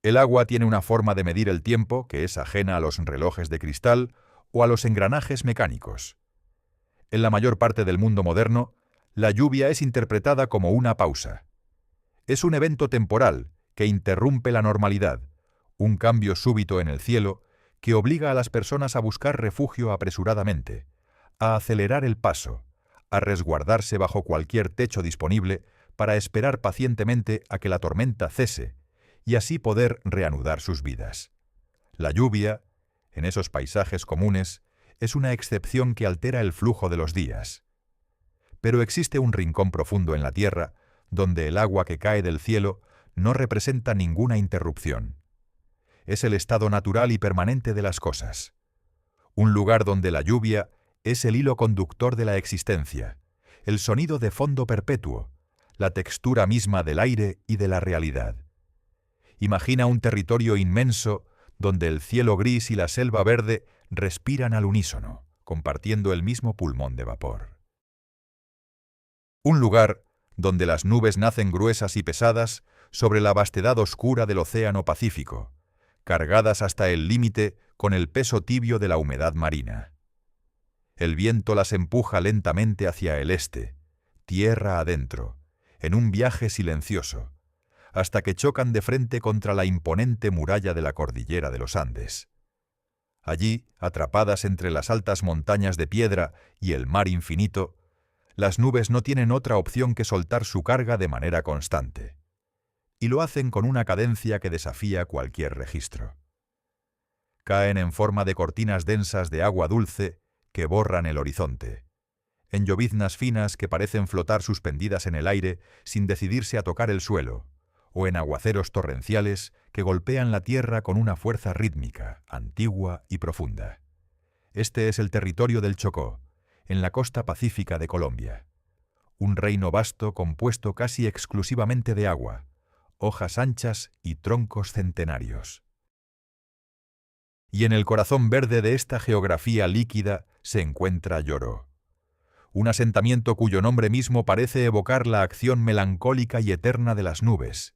El agua tiene una forma de medir el tiempo que es ajena a los relojes de cristal o a los engranajes mecánicos. En la mayor parte del mundo moderno, la lluvia es interpretada como una pausa. Es un evento temporal que interrumpe la normalidad, un cambio súbito en el cielo que obliga a las personas a buscar refugio apresuradamente, a acelerar el paso, a resguardarse bajo cualquier techo disponible para esperar pacientemente a que la tormenta cese y así poder reanudar sus vidas. La lluvia, en esos paisajes comunes, es una excepción que altera el flujo de los días. Pero existe un rincón profundo en la tierra donde el agua que cae del cielo no representa ninguna interrupción. Es el estado natural y permanente de las cosas. Un lugar donde la lluvia es el hilo conductor de la existencia, el sonido de fondo perpetuo, la textura misma del aire y de la realidad. Imagina un territorio inmenso donde el cielo gris y la selva verde respiran al unísono, compartiendo el mismo pulmón de vapor. Un lugar donde las nubes nacen gruesas y pesadas sobre la vastedad oscura del océano Pacífico, cargadas hasta el límite con el peso tibio de la humedad marina. El viento las empuja lentamente hacia el este, tierra adentro, en un viaje silencioso, hasta que chocan de frente contra la imponente muralla de la cordillera de los Andes. Allí, atrapadas entre las altas montañas de piedra y el mar infinito, las nubes no tienen otra opción que soltar su carga de manera constante. Y lo hacen con una cadencia que desafía cualquier registro. Caen en forma de cortinas densas de agua dulce que borran el horizonte, en lloviznas finas que parecen flotar suspendidas en el aire sin decidirse a tocar el suelo, o en aguaceros torrenciales que golpean la tierra con una fuerza rítmica, antigua y profunda. Este es el territorio del Chocó, en la costa pacífica de Colombia. Un reino vasto compuesto casi exclusivamente de agua, hojas anchas y troncos centenarios. Y en el corazón verde de esta geografía líquida se encuentra Yoro, un asentamiento cuyo nombre mismo parece evocar la acción melancólica y eterna de las nubes.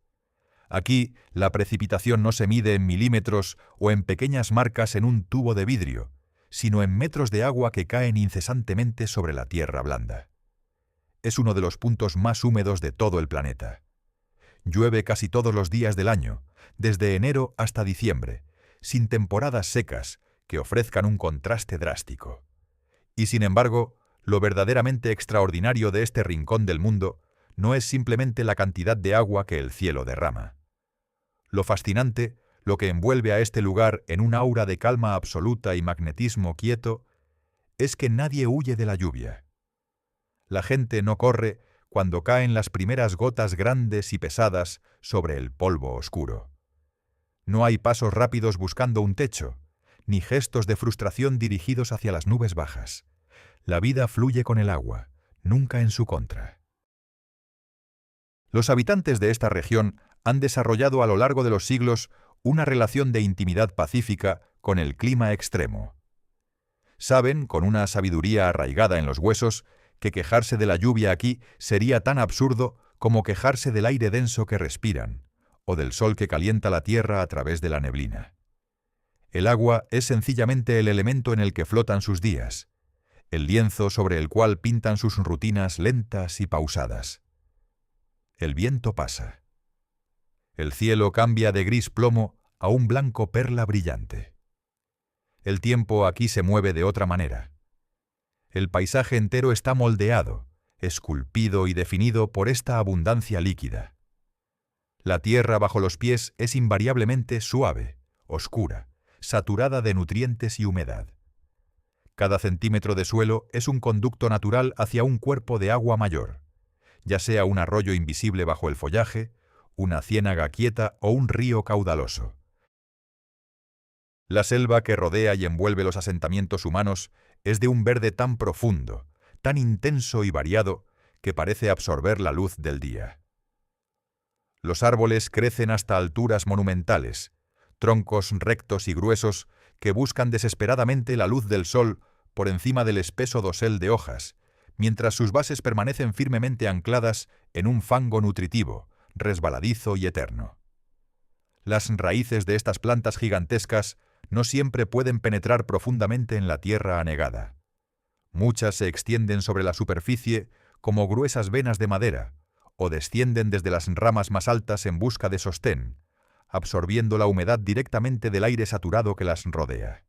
Aquí la precipitación no se mide en milímetros o en pequeñas marcas en un tubo de vidrio, sino en metros de agua que caen incesantemente sobre la tierra blanda. Es uno de los puntos más húmedos de todo el planeta. Llueve casi todos los días del año, desde enero hasta diciembre, sin temporadas secas que ofrezcan un contraste drástico. Y sin embargo, lo verdaderamente extraordinario de este rincón del mundo no es simplemente la cantidad de agua que el cielo derrama. Lo fascinante, lo que envuelve a este lugar en un aura de calma absoluta y magnetismo quieto, es que nadie huye de la lluvia. La gente no corre cuando caen las primeras gotas grandes y pesadas sobre el polvo oscuro. No hay pasos rápidos buscando un techo, ni gestos de frustración dirigidos hacia las nubes bajas. La vida fluye con el agua, nunca en su contra. Los habitantes de esta región han desarrollado a lo largo de los siglos una relación de intimidad pacífica con el clima extremo. Saben, con una sabiduría arraigada en los huesos, que quejarse de la lluvia aquí sería tan absurdo como quejarse del aire denso que respiran, o del sol que calienta la tierra a través de la neblina. El agua es sencillamente el elemento en el que flotan sus días, el lienzo sobre el cual pintan sus rutinas lentas y pausadas. El viento pasa. El cielo cambia de gris plomo a un blanco perla brillante. El tiempo aquí se mueve de otra manera. El paisaje entero está moldeado, esculpido y definido por esta abundancia líquida. La tierra bajo los pies es invariablemente suave, oscura, saturada de nutrientes y humedad. Cada centímetro de suelo es un conducto natural hacia un cuerpo de agua mayor, ya sea un arroyo invisible bajo el follaje, una ciénaga quieta o un río caudaloso. La selva que rodea y envuelve los asentamientos humanos es de un verde tan profundo, tan intenso y variado, que parece absorber la luz del día. Los árboles crecen hasta alturas monumentales, troncos rectos y gruesos que buscan desesperadamente la luz del sol por encima del espeso dosel de hojas, mientras sus bases permanecen firmemente ancladas en un fango nutritivo, resbaladizo y eterno. Las raíces de estas plantas gigantescas no siempre pueden penetrar profundamente en la tierra anegada. Muchas se extienden sobre la superficie como gruesas venas de madera, o descienden desde las ramas más altas en busca de sostén, absorbiendo la humedad directamente del aire saturado que las rodea.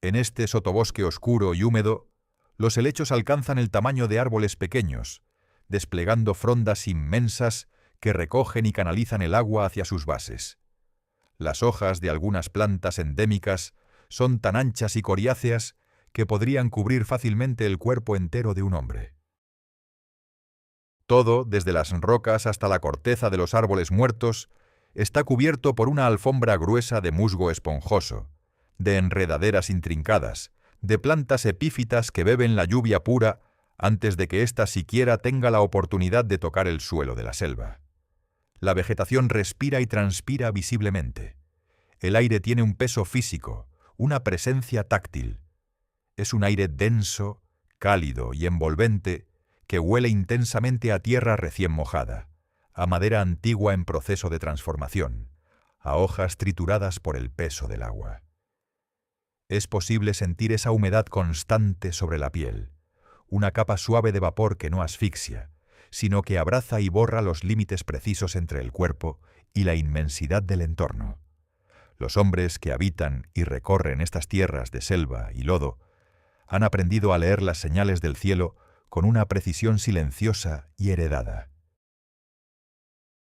En este sotobosque oscuro y húmedo, los helechos alcanzan el tamaño de árboles pequeños, desplegando frondas inmensas que recogen y canalizan el agua hacia sus bases. Las hojas de algunas plantas endémicas son tan anchas y coriáceas que podrían cubrir fácilmente el cuerpo entero de un hombre. Todo, desde las rocas hasta la corteza de los árboles muertos, está cubierto por una alfombra gruesa de musgo esponjoso, de enredaderas intrincadas, de plantas epífitas que beben la lluvia pura antes de que ésta siquiera tenga la oportunidad de tocar el suelo de la selva. La vegetación respira y transpira visiblemente. El aire tiene un peso físico, una presencia táctil. Es un aire denso, cálido y envolvente que huele intensamente a tierra recién mojada, a madera antigua en proceso de transformación, a hojas trituradas por el peso del agua. Es posible sentir esa humedad constante sobre la piel, una capa suave de vapor que no asfixia, sino que abraza y borra los límites precisos entre el cuerpo y la inmensidad del entorno. Los hombres que habitan y recorren estas tierras de selva y lodo han aprendido a leer las señales del cielo con una precisión silenciosa y heredada.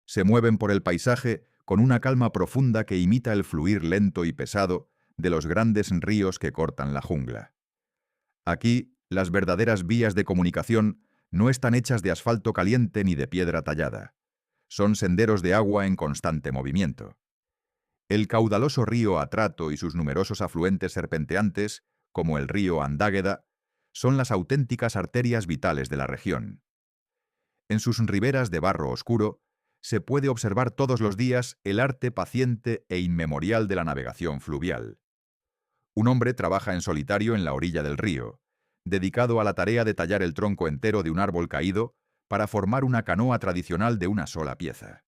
Se mueven por el paisaje con una calma profunda que imita el fluir lento y pesado de los grandes ríos que cortan la jungla. Aquí, las verdaderas vías de comunicación no están hechas de asfalto caliente ni de piedra tallada. Son senderos de agua en constante movimiento. El caudaloso río Atrato y sus numerosos afluentes serpenteantes, como el río Andágueda, son las auténticas arterias vitales de la región. En sus riberas de barro oscuro, se puede observar todos los días el arte paciente e inmemorial de la navegación fluvial. Un hombre trabaja en solitario en la orilla del río, dedicado a la tarea de tallar el tronco entero de un árbol caído para formar una canoa tradicional de una sola pieza.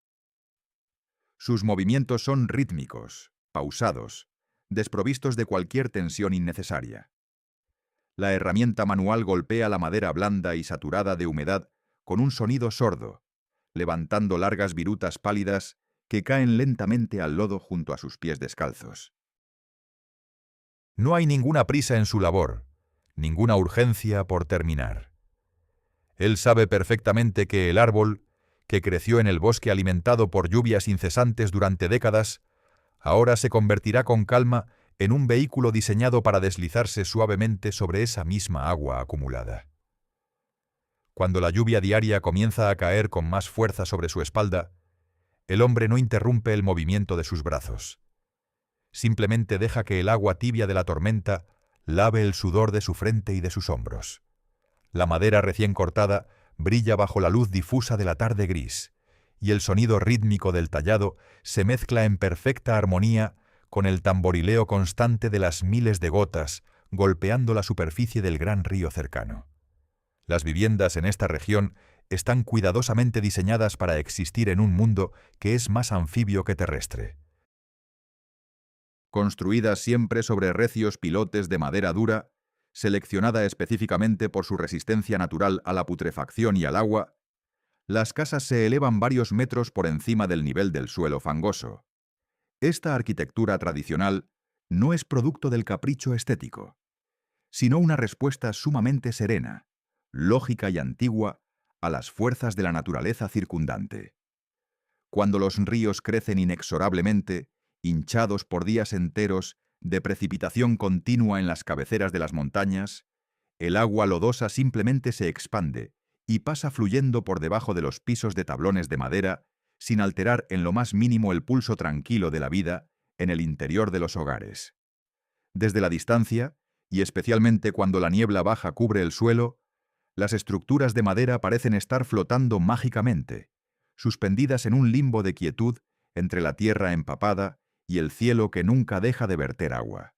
Sus movimientos son rítmicos, pausados, desprovistos de cualquier tensión innecesaria. La herramienta manual golpea la madera blanda y saturada de humedad con un sonido sordo, levantando largas virutas pálidas que caen lentamente al lodo junto a sus pies descalzos. No hay ninguna prisa en su labor, ninguna urgencia por terminar. Él sabe perfectamente que el árbol, que creció en el bosque alimentado por lluvias incesantes durante décadas, ahora se convertirá con calma en un vehículo diseñado para deslizarse suavemente sobre esa misma agua acumulada. Cuando la lluvia diaria comienza a caer con más fuerza sobre su espalda, el hombre no interrumpe el movimiento de sus brazos. Simplemente deja que el agua tibia de la tormenta lave el sudor de su frente y de sus hombros. La madera recién cortada brilla bajo la luz difusa de la tarde gris, y el sonido rítmico del tallado se mezcla en perfecta armonía con el tamborileo constante de las miles de gotas golpeando la superficie del gran río cercano. Las viviendas en esta región están cuidadosamente diseñadas para existir en un mundo que es más anfibio que terrestre. Construidas siempre sobre recios pilotes de madera dura, seleccionada específicamente por su resistencia natural a la putrefacción y al agua, las casas se elevan varios metros por encima del nivel del suelo fangoso. Esta arquitectura tradicional no es producto del capricho estético, sino una respuesta sumamente serena, lógica y antigua a las fuerzas de la naturaleza circundante. Cuando los ríos crecen inexorablemente, hinchados por días enteros de precipitación continua en las cabeceras de las montañas, el agua lodosa simplemente se expande y pasa fluyendo por debajo de los pisos de tablones de madera sin alterar en lo más mínimo el pulso tranquilo de la vida en el interior de los hogares. Desde la distancia, y especialmente cuando la niebla baja cubre el suelo, las estructuras de madera parecen estar flotando mágicamente, suspendidas en un limbo de quietud entre la tierra empapada y el cielo que nunca deja de verter agua.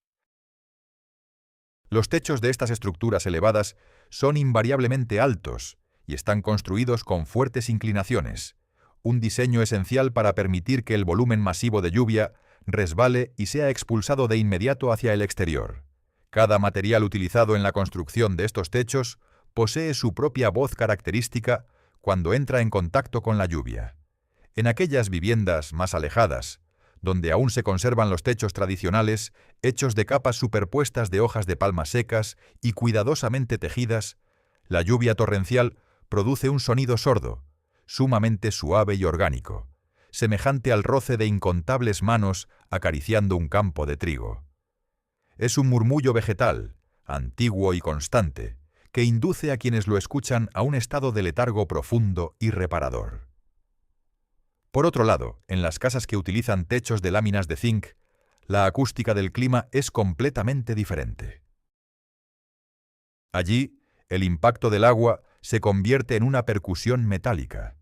Los techos de estas estructuras elevadas son invariablemente altos y están construidos con fuertes inclinaciones, un diseño esencial para permitir que el volumen masivo de lluvia resbale y sea expulsado de inmediato hacia el exterior. Cada material utilizado en la construcción de estos techos posee su propia voz característica cuando entra en contacto con la lluvia. En aquellas viviendas más alejadas, donde aún se conservan los techos tradicionales, hechos de capas superpuestas de hojas de palma secas y cuidadosamente tejidas, la lluvia torrencial produce un sonido sordo, sumamente suave y orgánico, semejante al roce de incontables manos acariciando un campo de trigo. Es un murmullo vegetal, antiguo y constante, que induce a quienes lo escuchan a un estado de letargo profundo y reparador. Por otro lado, en las casas que utilizan techos de láminas de zinc, la acústica del clima es completamente diferente. Allí, el impacto del agua se convierte en una percusión metálica,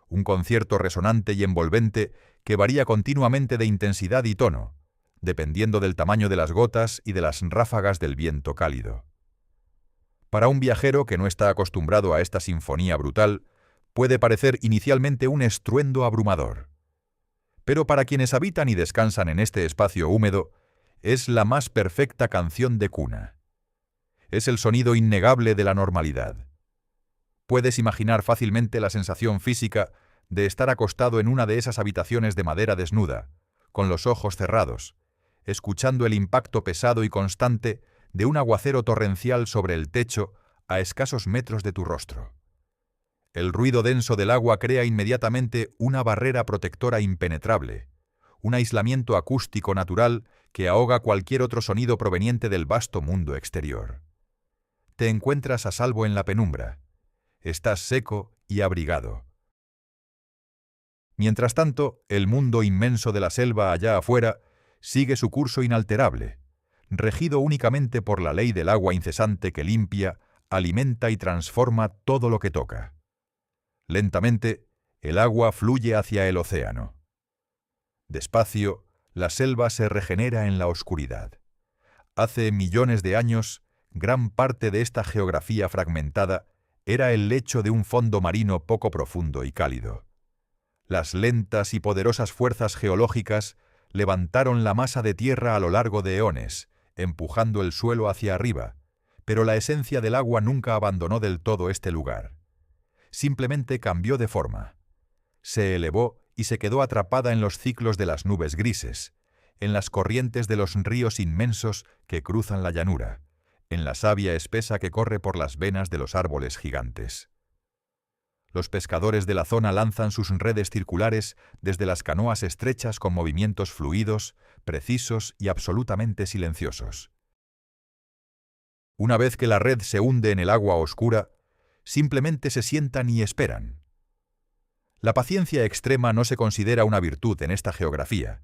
un concierto resonante y envolvente que varía continuamente de intensidad y tono, dependiendo del tamaño de las gotas y de las ráfagas del viento cálido. Para un viajero que no está acostumbrado a esta sinfonía brutal, puede parecer inicialmente un estruendo abrumador. Pero para quienes habitan y descansan en este espacio húmedo, es la más perfecta canción de cuna. Es el sonido innegable de la normalidad. Puedes imaginar fácilmente la sensación física de estar acostado en una de esas habitaciones de madera desnuda, con los ojos cerrados, escuchando el impacto pesado y constante de un aguacero torrencial sobre el techo a escasos metros de tu rostro. El ruido denso del agua crea inmediatamente una barrera protectora impenetrable, un aislamiento acústico natural que ahoga cualquier otro sonido proveniente del vasto mundo exterior. Te encuentras a salvo en la penumbra. Estás seco y abrigado. Mientras tanto, el mundo inmenso de la selva allá afuera sigue su curso inalterable, regido únicamente por la ley del agua incesante que limpia, alimenta y transforma todo lo que toca. Lentamente, el agua fluye hacia el océano. Despacio, la selva se regenera en la oscuridad. Hace millones de años, gran parte de esta geografía fragmentada era el lecho de un fondo marino poco profundo y cálido. Las lentas y poderosas fuerzas geológicas levantaron la masa de tierra a lo largo de eones, empujando el suelo hacia arriba, pero la esencia del agua nunca abandonó del todo este lugar. Simplemente cambió de forma. Se elevó y se quedó atrapada en los ciclos de las nubes grises, en las corrientes de los ríos inmensos que cruzan la llanura, en la savia espesa que corre por las venas de los árboles gigantes. Los pescadores de la zona lanzan sus redes circulares desde las canoas estrechas con movimientos fluidos, precisos y absolutamente silenciosos. Una vez que la red se hunde en el agua oscura, simplemente se sientan y esperan. La paciencia extrema no se considera una virtud en esta geografía.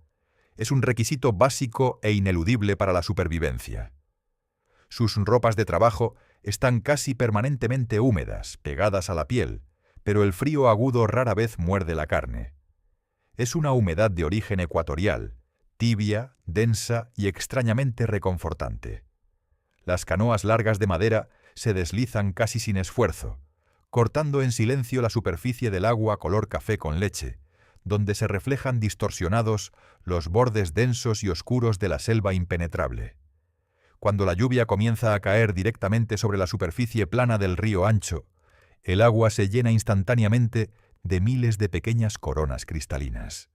Es un requisito básico e ineludible para la supervivencia. Sus ropas de trabajo están casi permanentemente húmedas, pegadas a la piel, pero el frío agudo rara vez muerde la carne. Es una humedad de origen ecuatorial, tibia, densa y extrañamente reconfortante. Las canoas largas de madera se deslizan casi sin esfuerzo, cortando en silencio la superficie del agua color café con leche, donde se reflejan distorsionados los bordes densos y oscuros de la selva impenetrable. Cuando la lluvia comienza a caer directamente sobre la superficie plana del río ancho, el agua se llena instantáneamente de miles de pequeñas coronas cristalinas.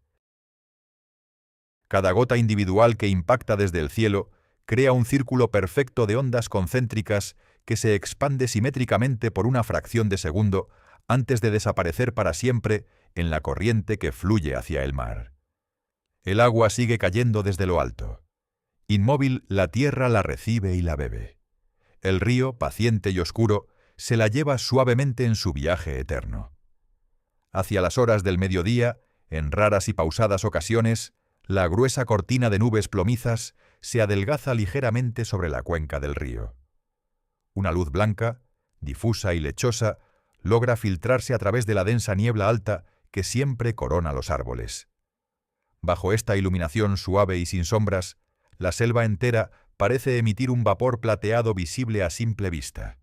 Cada gota individual que impacta desde el cielo crea un círculo perfecto de ondas concéntricas que se expande simétricamente por una fracción de segundo antes de desaparecer para siempre en la corriente que fluye hacia el mar. El agua sigue cayendo desde lo alto. Inmóvil, la tierra la recibe y la bebe. El río, paciente y oscuro, se la lleva suavemente en su viaje eterno. Hacia las horas del mediodía, en raras y pausadas ocasiones, la gruesa cortina de nubes plomizas se adelgaza ligeramente sobre la cuenca del río. Una luz blanca, difusa y lechosa, logra filtrarse a través de la densa niebla alta que siempre corona los árboles. Bajo esta iluminación suave y sin sombras, la selva entera parece emitir un vapor plateado visible a simple vista.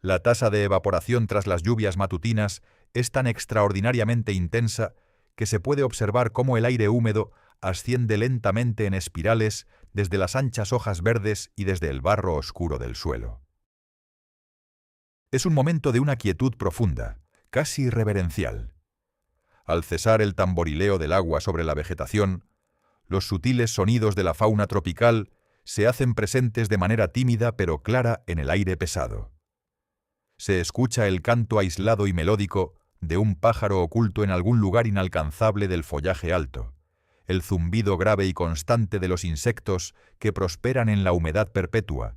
La tasa de evaporación tras las lluvias matutinas es tan extraordinariamente intensa que se puede observar cómo el aire húmedo asciende lentamente en espirales desde las anchas hojas verdes y desde el barro oscuro del suelo. Es un momento de una quietud profunda, casi reverencial. Al cesar el tamborileo del agua sobre la vegetación, los sutiles sonidos de la fauna tropical se hacen presentes de manera tímida pero clara en el aire pesado. Se escucha el canto aislado y melódico de un pájaro oculto en algún lugar inalcanzable del follaje alto, el zumbido grave y constante de los insectos que prosperan en la humedad perpetua,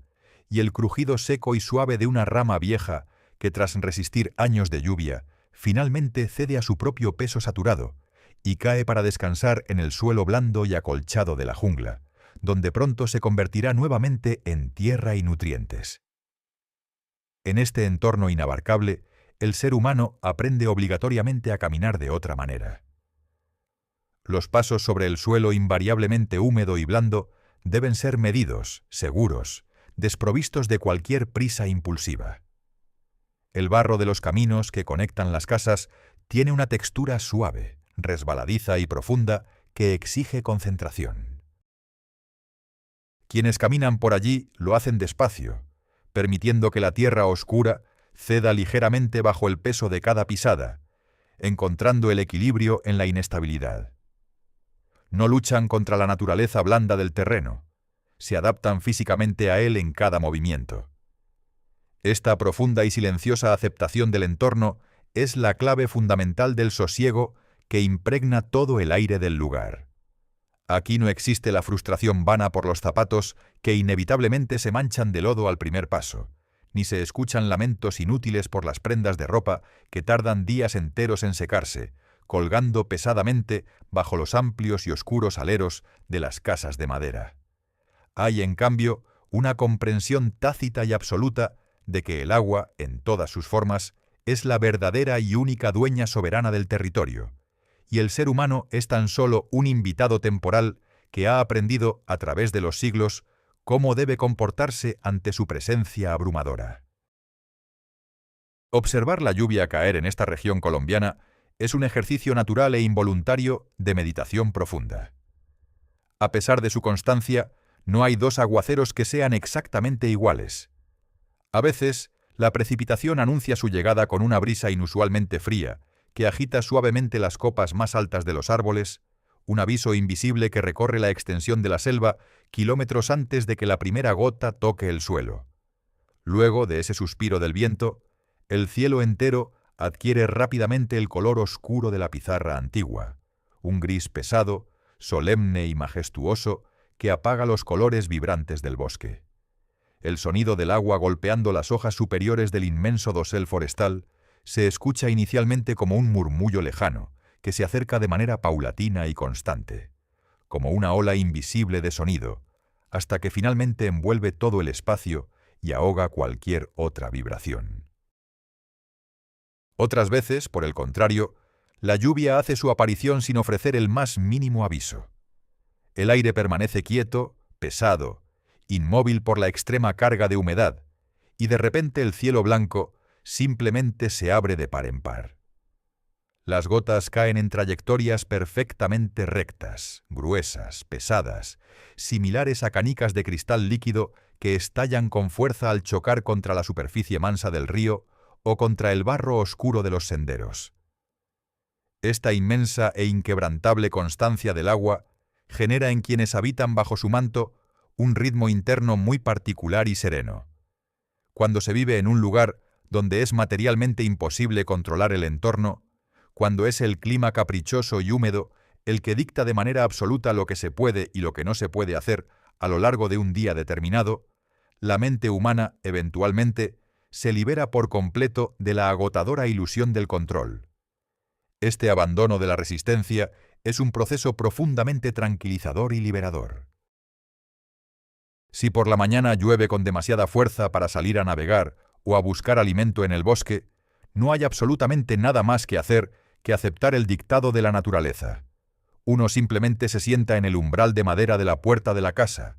y el crujido seco y suave de una rama vieja que, tras resistir años de lluvia, finalmente cede a su propio peso saturado y cae para descansar en el suelo blando y acolchado de la jungla, donde pronto se convertirá nuevamente en tierra y nutrientes. En este entorno inabarcable, el ser humano aprende obligatoriamente a caminar de otra manera. Los pasos sobre el suelo invariablemente húmedo y blando deben ser medidos, seguros, desprovistos de cualquier prisa impulsiva. El barro de los caminos que conectan las casas tiene una textura suave, resbaladiza y profunda que exige concentración. Quienes caminan por allí lo hacen despacio, permitiendo que la tierra oscura ceda ligeramente bajo el peso de cada pisada, encontrando el equilibrio en la inestabilidad. No luchan contra la naturaleza blanda del terreno, se adaptan físicamente a él en cada movimiento. Esta profunda y silenciosa aceptación del entorno es la clave fundamental del sosiego que impregna todo el aire del lugar. Aquí no existe la frustración vana por los zapatos que inevitablemente se manchan de lodo al primer paso, ni se escuchan lamentos inútiles por las prendas de ropa que tardan días enteros en secarse, colgando pesadamente bajo los amplios y oscuros aleros de las casas de madera. Hay, en cambio, una comprensión tácita y absoluta de que el agua, en todas sus formas, es la verdadera y única dueña soberana del territorio, y el ser humano es tan solo un invitado temporal que ha aprendido a través de los siglos cómo debe comportarse ante su presencia abrumadora. Observar la lluvia caer en esta región colombiana es un ejercicio natural e involuntario de meditación profunda. A pesar de su constancia, no hay dos aguaceros que sean exactamente iguales. A veces, la precipitación anuncia su llegada con una brisa inusualmente fría, que agita suavemente las copas más altas de los árboles, un aviso invisible que recorre la extensión de la selva kilómetros antes de que la primera gota toque el suelo. Luego de ese suspiro del viento, el cielo entero adquiere rápidamente el color oscuro de la pizarra antigua, un gris pesado, solemne y majestuoso que apaga los colores vibrantes del bosque. El sonido del agua golpeando las hojas superiores del inmenso dosel forestal se escucha inicialmente como un murmullo lejano, que se acerca de manera paulatina y constante, como una ola invisible de sonido, hasta que finalmente envuelve todo el espacio y ahoga cualquier otra vibración. Otras veces, por el contrario, la lluvia hace su aparición sin ofrecer el más mínimo aviso. El aire permanece quieto, pesado, inmóvil por la extrema carga de humedad, y de repente el cielo blanco simplemente se abre de par en par. Las gotas caen en trayectorias perfectamente rectas, gruesas, pesadas, similares a canicas de cristal líquido que estallan con fuerza al chocar contra la superficie mansa del río o contra el barro oscuro de los senderos. Esta inmensa e inquebrantable constancia del agua genera en quienes habitan bajo su manto un ritmo interno muy particular y sereno. Cuando se vive en un lugar donde es materialmente imposible controlar el entorno, cuando es el clima caprichoso y húmedo el que dicta de manera absoluta lo que se puede y lo que no se puede hacer a lo largo de un día determinado, la mente humana, eventualmente, se libera por completo de la agotadora ilusión del control. Este abandono de la resistencia es un proceso profundamente tranquilizador y liberador. Si por la mañana llueve con demasiada fuerza para salir a navegar o a buscar alimento en el bosque, no hay absolutamente nada más que hacer que aceptar el dictado de la naturaleza. Uno simplemente se sienta en el umbral de madera de la puerta de la casa,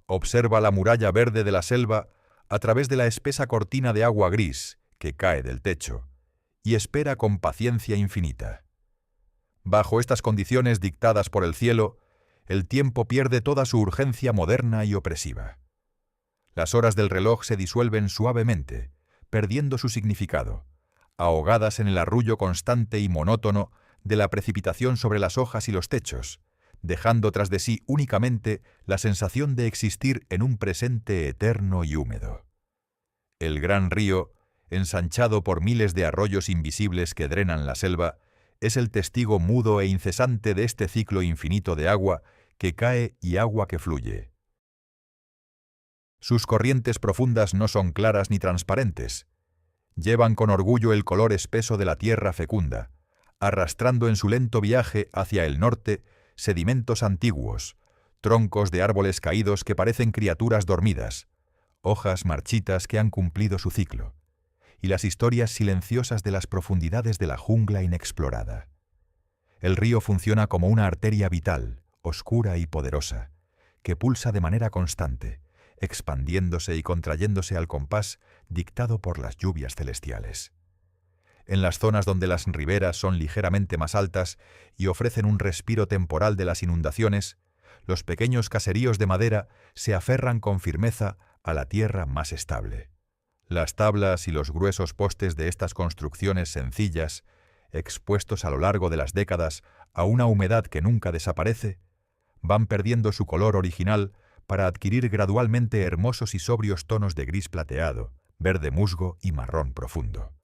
observa la muralla verde de la selva a través de la espesa cortina de agua gris que cae del techo, y espera con paciencia infinita. Bajo estas condiciones dictadas por el cielo, el tiempo pierde toda su urgencia moderna y opresiva. Las horas del reloj se disuelven suavemente, perdiendo su significado, ahogadas en el arrullo constante y monótono de la precipitación sobre las hojas y los techos, dejando tras de sí únicamente la sensación de existir en un presente eterno y húmedo. El gran río, ensanchado por miles de arroyos invisibles que drenan la selva, es el testigo mudo e incesante de este ciclo infinito de agua que cae y agua que fluye. Sus corrientes profundas no son claras ni transparentes. Llevan con orgullo el color espeso de la tierra fecunda, arrastrando en su lento viaje hacia el norte sedimentos antiguos, troncos de árboles caídos que parecen criaturas dormidas, hojas marchitas que han cumplido su ciclo, y las historias silenciosas de las profundidades de la jungla inexplorada. El río funciona como una arteria vital, oscura y poderosa, que pulsa de manera constante, expandiéndose y contrayéndose al compás dictado por las lluvias celestiales. En las zonas donde las riberas son ligeramente más altas y ofrecen un respiro temporal de las inundaciones, los pequeños caseríos de madera se aferran con firmeza a la tierra más estable. Las tablas y los gruesos postes de estas construcciones sencillas, expuestos a lo largo de las décadas a una humedad que nunca desaparece, van perdiendo su color original para adquirir gradualmente hermosos y sobrios tonos de gris plateado, verde musgo y marrón profundo.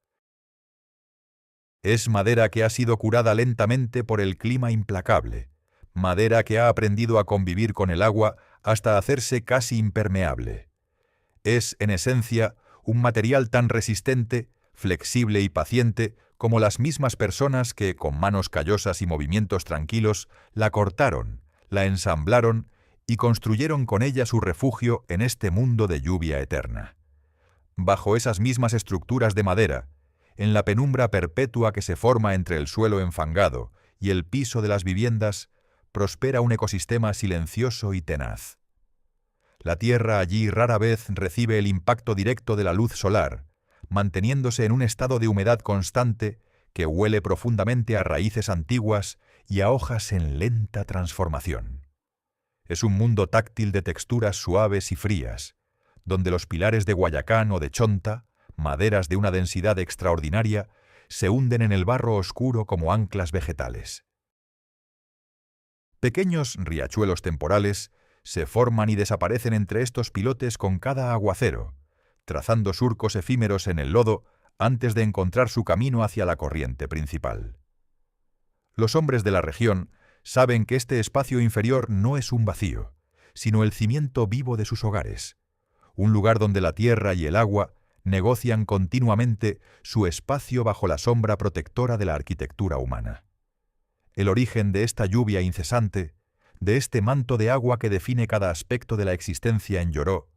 Es madera que ha sido curada lentamente por el clima implacable, madera que ha aprendido a convivir con el agua hasta hacerse casi impermeable. Es, en esencia, un material tan resistente, flexible y paciente como las mismas personas que, con manos callosas y movimientos tranquilos, la cortaron, la ensamblaron y construyeron con ella su refugio en este mundo de lluvia eterna. Bajo esas mismas estructuras de madera, en la penumbra perpetua que se forma entre el suelo enfangado y el piso de las viviendas, prospera un ecosistema silencioso y tenaz. La tierra allí rara vez recibe el impacto directo de la luz solar, manteniéndose en un estado de humedad constante que huele profundamente a raíces antiguas y a hojas en lenta transformación. Es un mundo táctil de texturas suaves y frías, donde los pilares de Guayacán o de Chonta, maderas de una densidad extraordinaria, se hunden en el barro oscuro como anclas vegetales. Pequeños riachuelos temporales se forman y desaparecen entre estos pilotes con cada aguacero, trazando surcos efímeros en el lodo antes de encontrar su camino hacia la corriente principal. Los hombres de la región saben que este espacio inferior no es un vacío, sino el cimiento vivo de sus hogares, un lugar donde la tierra y el agua negocian continuamente su espacio bajo la sombra protectora de la arquitectura humana. El origen de esta lluvia incesante, de este manto de agua que define cada aspecto de la existencia en Yoró,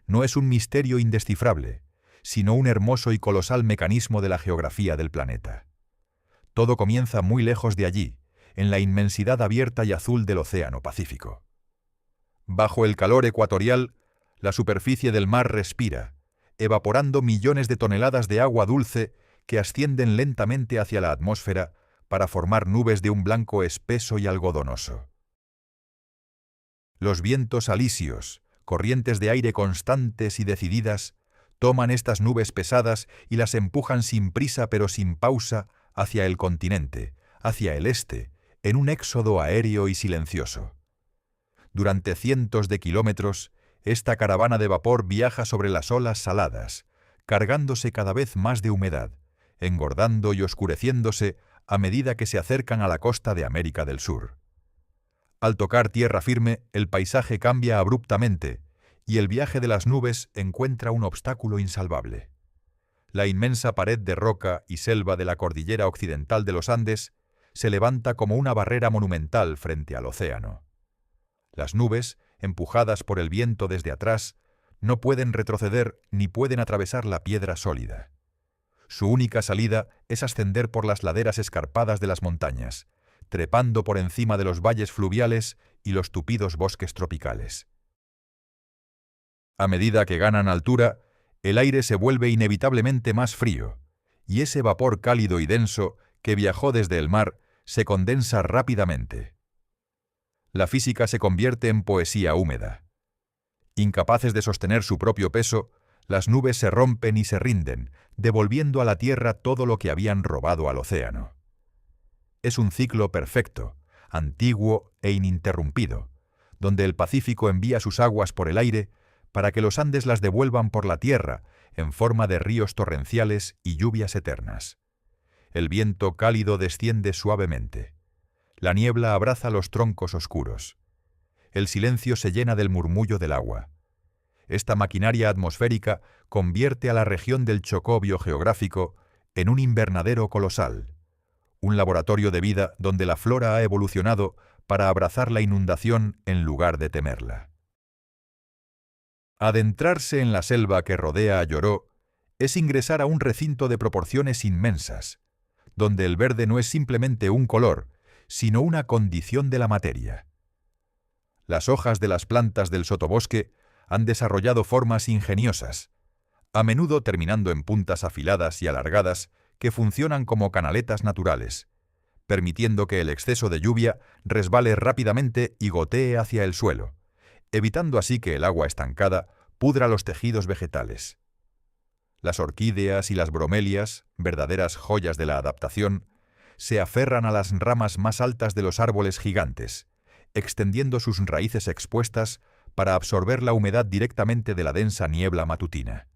no es un misterio indescifrable, sino un hermoso y colosal mecanismo de la geografía del planeta. Todo comienza muy lejos de allí, en la inmensidad abierta y azul del Océano Pacífico. Bajo el calor ecuatorial, la superficie del mar respira, evaporando millones de toneladas de agua dulce que ascienden lentamente hacia la atmósfera para formar nubes de un blanco espeso y algodonoso. Los vientos alisios, corrientes de aire constantes y decididas, toman estas nubes pesadas y las empujan sin prisa pero sin pausa hacia el continente, hacia el este, en un éxodo aéreo y silencioso. Durante cientos de kilómetros, esta caravana de vapor viaja sobre las olas saladas, cargándose cada vez más de humedad, engordando y oscureciéndose a medida que se acercan a la costa de América del Sur. Al tocar tierra firme, el paisaje cambia abruptamente y el viaje de las nubes encuentra un obstáculo insalvable. La inmensa pared de roca y selva de la cordillera occidental de los Andes se levanta como una barrera monumental frente al océano. Las nubes, empujadas por el viento desde atrás, no pueden retroceder ni pueden atravesar la piedra sólida. Su única salida es ascender por las laderas escarpadas de las montañas, trepando por encima de los valles fluviales y los tupidos bosques tropicales. A medida que ganan altura, el aire se vuelve inevitablemente más frío, y ese vapor cálido y denso que viajó desde el mar se condensa rápidamente. La física se convierte en poesía húmeda. Incapaces de sostener su propio peso, las nubes se rompen y se rinden, devolviendo a la tierra todo lo que habían robado al océano. Es un ciclo perfecto, antiguo e ininterrumpido, donde el Pacífico envía sus aguas por el aire para que los Andes las devuelvan por la tierra en forma de ríos torrenciales y lluvias eternas. El viento cálido desciende suavemente. La niebla abraza los troncos oscuros. El silencio se llena del murmullo del agua. Esta maquinaria atmosférica convierte a la región del Chocó biogeográfico en un invernadero colosal, un laboratorio de vida donde la flora ha evolucionado para abrazar la inundación en lugar de temerla. Adentrarse en la selva que rodea a Yoró es ingresar a un recinto de proporciones inmensas, donde el verde no es simplemente un color, sino una condición de la materia. Las hojas de las plantas del sotobosque han desarrollado formas ingeniosas, a menudo terminando en puntas afiladas y alargadas que funcionan como canaletas naturales, permitiendo que el exceso de lluvia resbale rápidamente y gotee hacia el suelo, evitando así que el agua estancada pudra los tejidos vegetales. Las orquídeas y las bromelias, verdaderas joyas de la adaptación, se aferran a las ramas más altas de los árboles gigantes, extendiendo sus raíces expuestas para absorber la humedad directamente de la densa niebla matutina.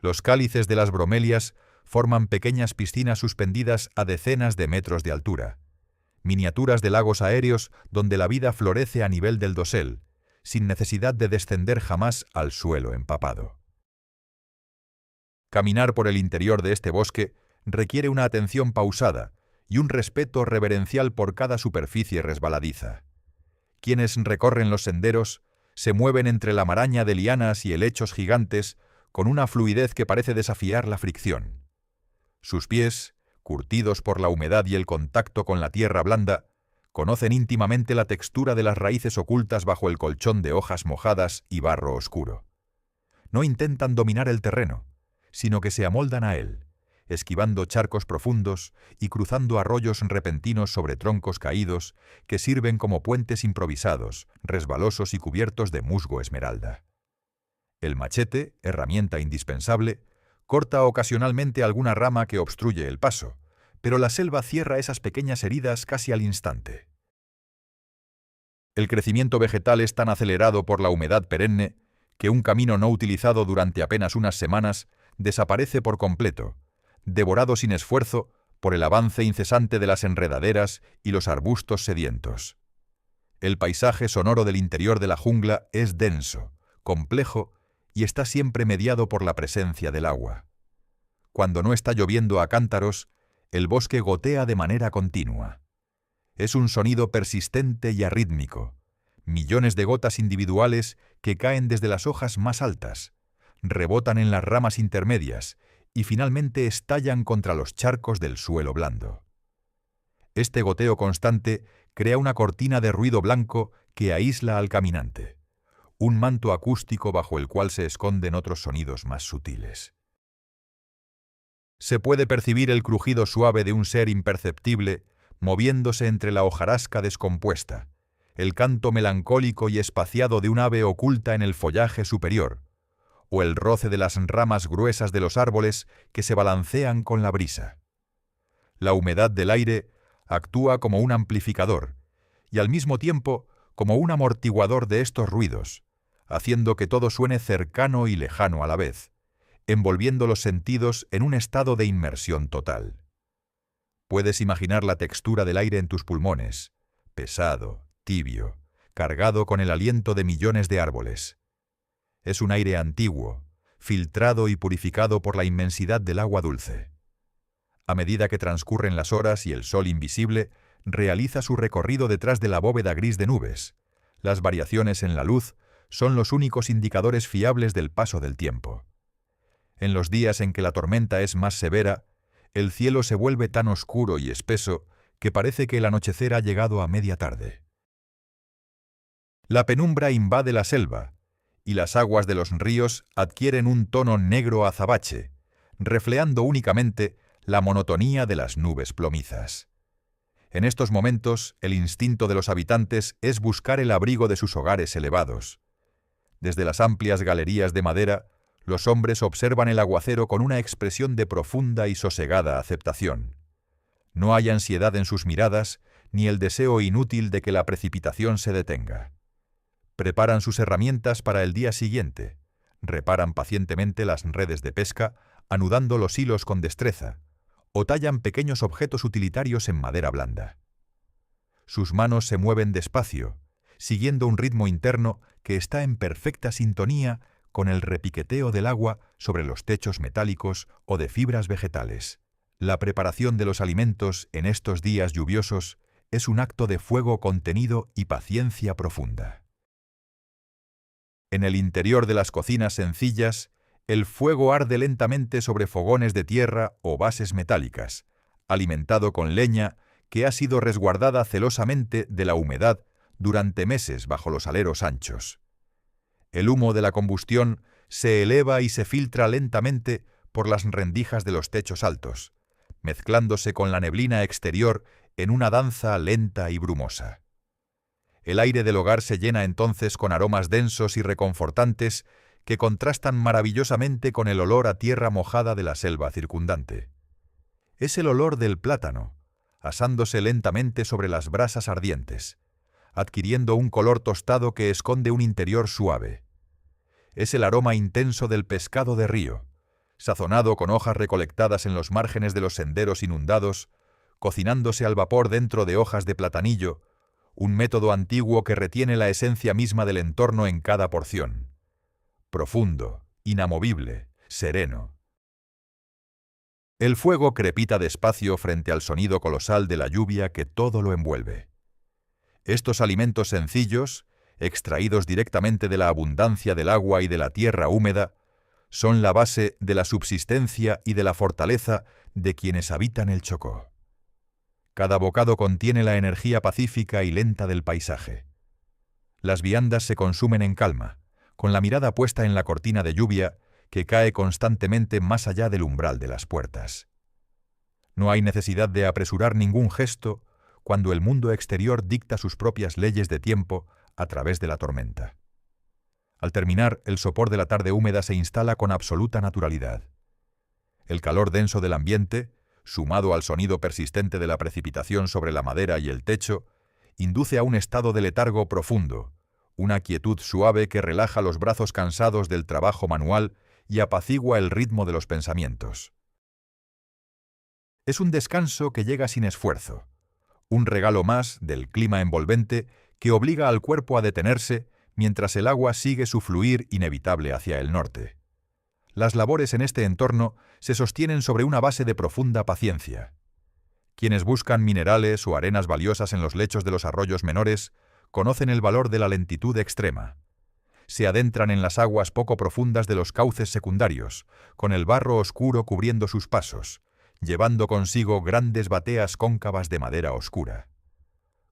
Los cálices de las bromelias forman pequeñas piscinas suspendidas a decenas de metros de altura, miniaturas de lagos aéreos donde la vida florece a nivel del dosel, sin necesidad de descender jamás al suelo empapado. Caminar por el interior de este bosque requiere una atención pausada y un respeto reverencial por cada superficie resbaladiza. Quienes recorren los senderos se mueven entre la maraña de lianas y helechos gigantes con una fluidez que parece desafiar la fricción. Sus pies, curtidos por la humedad y el contacto con la tierra blanda, conocen íntimamente la textura de las raíces ocultas bajo el colchón de hojas mojadas y barro oscuro. No intentan dominar el terreno, sino que se amoldan a él, esquivando charcos profundos y cruzando arroyos repentinos sobre troncos caídos que sirven como puentes improvisados, resbalosos y cubiertos de musgo esmeralda. El machete, herramienta indispensable, corta ocasionalmente alguna rama que obstruye el paso, pero la selva cierra esas pequeñas heridas casi al instante. El crecimiento vegetal es tan acelerado por la humedad perenne que un camino no utilizado durante apenas unas semanas desaparece por completo, devorado sin esfuerzo por el avance incesante de las enredaderas y los arbustos sedientos. El paisaje sonoro del interior de la jungla es denso, complejo y está siempre mediado por la presencia del agua. Cuando no está lloviendo a cántaros, el bosque gotea de manera continua. Es un sonido persistente y arrítmico, millones de gotas individuales que caen desde las hojas más altas, rebotan en las ramas intermedias y finalmente estallan contra los charcos del suelo blando. Este goteo constante crea una cortina de ruido blanco que aísla al caminante, un manto acústico bajo el cual se esconden otros sonidos más sutiles. Se puede percibir el crujido suave de un ser imperceptible moviéndose entre la hojarasca descompuesta, el canto melancólico y espaciado de un ave oculta en el follaje superior, o el roce de las ramas gruesas de los árboles que se balancean con la brisa. La humedad del aire actúa como un amplificador y al mismo tiempo como un amortiguador de estos ruidos, haciendo que todo suene cercano y lejano a la vez, envolviendo los sentidos en un estado de inmersión total. Puedes imaginar la textura del aire en tus pulmones, pesado, tibio, cargado con el aliento de millones de árboles. Es un aire antiguo, filtrado y purificado por la inmensidad del agua dulce. A medida que transcurren las horas y el sol invisible realiza su recorrido detrás de la bóveda gris de nubes, las variaciones en la luz son los únicos indicadores fiables del paso del tiempo. En los días en que la tormenta es más severa, el cielo se vuelve tan oscuro y espeso que parece que el anochecer ha llegado a media tarde. La penumbra invade la selva, y las aguas de los ríos adquieren un tono negro azabache, refleando únicamente la monotonía de las nubes plomizas. En estos momentos, el instinto de los habitantes es buscar el abrigo de sus hogares elevados. Desde las amplias galerías de madera, los hombres observan el aguacero con una expresión de profunda y sosegada aceptación. No hay ansiedad en sus miradas, ni el deseo inútil de que la precipitación se detenga. Preparan sus herramientas para el día siguiente, reparan pacientemente las redes de pesca, anudando los hilos con destreza, o tallan pequeños objetos utilitarios en madera blanda. Sus manos se mueven despacio, siguiendo un ritmo interno que está en perfecta sintonía con el repiqueteo del agua sobre los techos metálicos o de fibras vegetales. La preparación de los alimentos en estos días lluviosos es un acto de fuego contenido y paciencia profunda. En el interior de las cocinas sencillas, el fuego arde lentamente sobre fogones de tierra o bases metálicas, alimentado con leña que ha sido resguardada celosamente de la humedad durante meses bajo los aleros anchos. El humo de la combustión se eleva y se filtra lentamente por las rendijas de los techos altos, mezclándose con la neblina exterior en una danza lenta y brumosa. El aire del hogar se llena entonces con aromas densos y reconfortantes que contrastan maravillosamente con el olor a tierra mojada de la selva circundante. Es el olor del plátano, asándose lentamente sobre las brasas ardientes, adquiriendo un color tostado que esconde un interior suave. Es el aroma intenso del pescado de río, sazonado con hojas recolectadas en los márgenes de los senderos inundados, cocinándose al vapor dentro de hojas de platanillo, un método antiguo que retiene la esencia misma del entorno en cada porción. Profundo, inamovible, sereno. El fuego crepita despacio frente al sonido colosal de la lluvia que todo lo envuelve. Estos alimentos sencillos, extraídos directamente de la abundancia del agua y de la tierra húmeda, son la base de la subsistencia y de la fortaleza de quienes habitan el Chocó. Cada bocado contiene la energía pacífica y lenta del paisaje. Las viandas se consumen en calma, con la mirada puesta en la cortina de lluvia que cae constantemente más allá del umbral de las puertas. No hay necesidad de apresurar ningún gesto cuando el mundo exterior dicta sus propias leyes de tiempo a través de la tormenta. Al terminar, el sopor de la tarde húmeda se instala con absoluta naturalidad. El calor denso del ambiente, sumado al sonido persistente de la precipitación sobre la madera y el techo, induce a un estado de letargo profundo, una quietud suave que relaja los brazos cansados del trabajo manual y apacigua el ritmo de los pensamientos. Es un descanso que llega sin esfuerzo, un regalo más del clima envolvente que obliga al cuerpo a detenerse mientras el agua sigue su fluir inevitable hacia el norte. Las labores en este entorno se sostienen sobre una base de profunda paciencia. Quienes buscan minerales o arenas valiosas en los lechos de los arroyos menores conocen el valor de la lentitud extrema. Se adentran en las aguas poco profundas de los cauces secundarios, con el barro oscuro cubriendo sus pasos, llevando consigo grandes bateas cóncavas de madera oscura.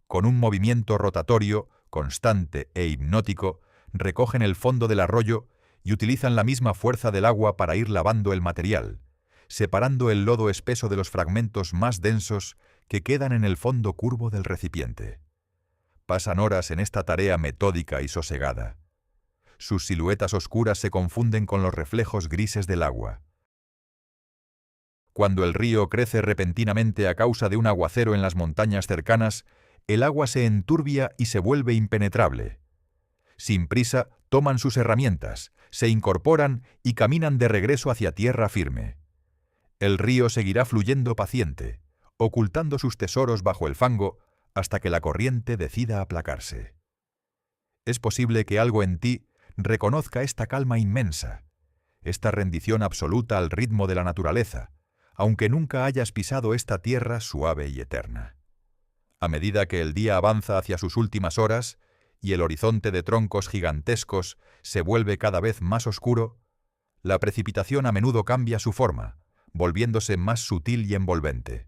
Con un movimiento rotatorio, constante e hipnótico, recogen el fondo del arroyo y utilizan la misma fuerza del agua para ir lavando el material, separando el lodo espeso de los fragmentos más densos que quedan en el fondo curvo del recipiente. Pasan horas en esta tarea metódica y sosegada. Sus siluetas oscuras se confunden con los reflejos grises del agua. Cuando el río crece repentinamente a causa de un aguacero en las montañas cercanas, el agua se enturbia y se vuelve impenetrable. Sin prisa, toman sus herramientas, se incorporan y caminan de regreso hacia tierra firme. El río seguirá fluyendo paciente, ocultando sus tesoros bajo el fango hasta que la corriente decida aplacarse. Es posible que algo en ti reconozca esta calma inmensa, esta rendición absoluta al ritmo de la naturaleza, aunque nunca hayas pisado esta tierra suave y eterna. A medida que el día avanza hacia sus últimas horas y el horizonte de troncos gigantescos se vuelve cada vez más oscuro, la precipitación a menudo cambia su forma, volviéndose más sutil y envolvente.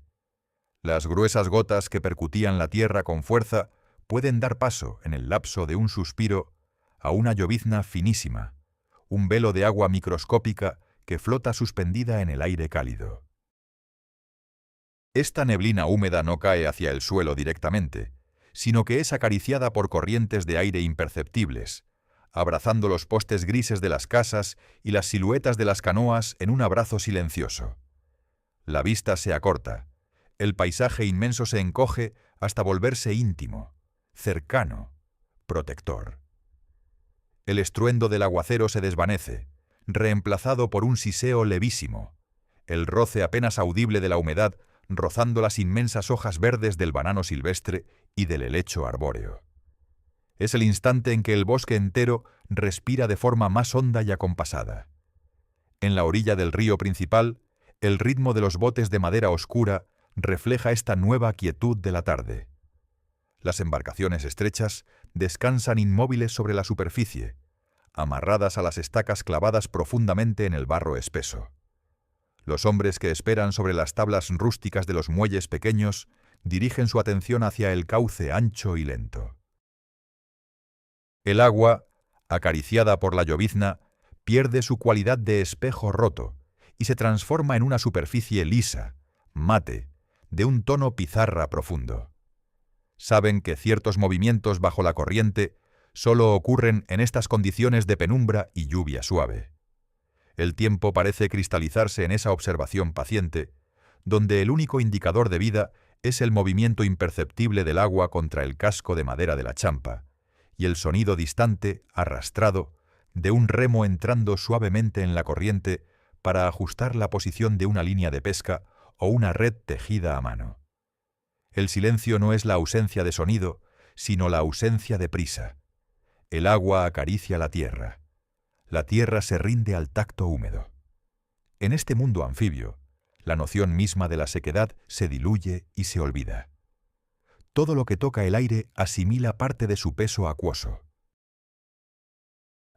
Las gruesas gotas que percutían la tierra con fuerza pueden dar paso, en el lapso de un suspiro, a una llovizna finísima, un velo de agua microscópica que flota suspendida en el aire cálido. Esta neblina húmeda no cae hacia el suelo directamente, sino que es acariciada por corrientes de aire imperceptibles, abrazando los postes grises de las casas y las siluetas de las canoas en un abrazo silencioso. La vista se acorta, el paisaje inmenso se encoge hasta volverse íntimo, cercano, protector. El estruendo del aguacero se desvanece, reemplazado por un siseo levísimo, el roce apenas audible de la humedad rozando las inmensas hojas verdes del banano silvestre y del helecho arbóreo. Es el instante en que el bosque entero respira de forma más honda y acompasada. En la orilla del río principal, el ritmo de los botes de madera oscura refleja esta nueva quietud de la tarde. Las embarcaciones estrechas descansan inmóviles sobre la superficie, amarradas a las estacas clavadas profundamente en el barro espeso. Los hombres que esperan sobre las tablas rústicas de los muelles pequeños dirigen su atención hacia el cauce ancho y lento. El agua, acariciada por la llovizna, pierde su cualidad de espejo roto y se transforma en una superficie lisa, mate, de un tono pizarra profundo. Saben que ciertos movimientos bajo la corriente solo ocurren en estas condiciones de penumbra y lluvia suave. El tiempo parece cristalizarse en esa observación paciente, donde el único indicador de vida es el movimiento imperceptible del agua contra el casco de madera de la champa, y el sonido distante, arrastrado, de un remo entrando suavemente en la corriente para ajustar la posición de una línea de pesca o una red tejida a mano. El silencio no es la ausencia de sonido, sino la ausencia de prisa. El agua acaricia la tierra. La tierra se rinde al tacto húmedo. En este mundo anfibio, la noción misma de la sequedad se diluye y se olvida. Todo lo que toca el aire asimila parte de su peso acuoso.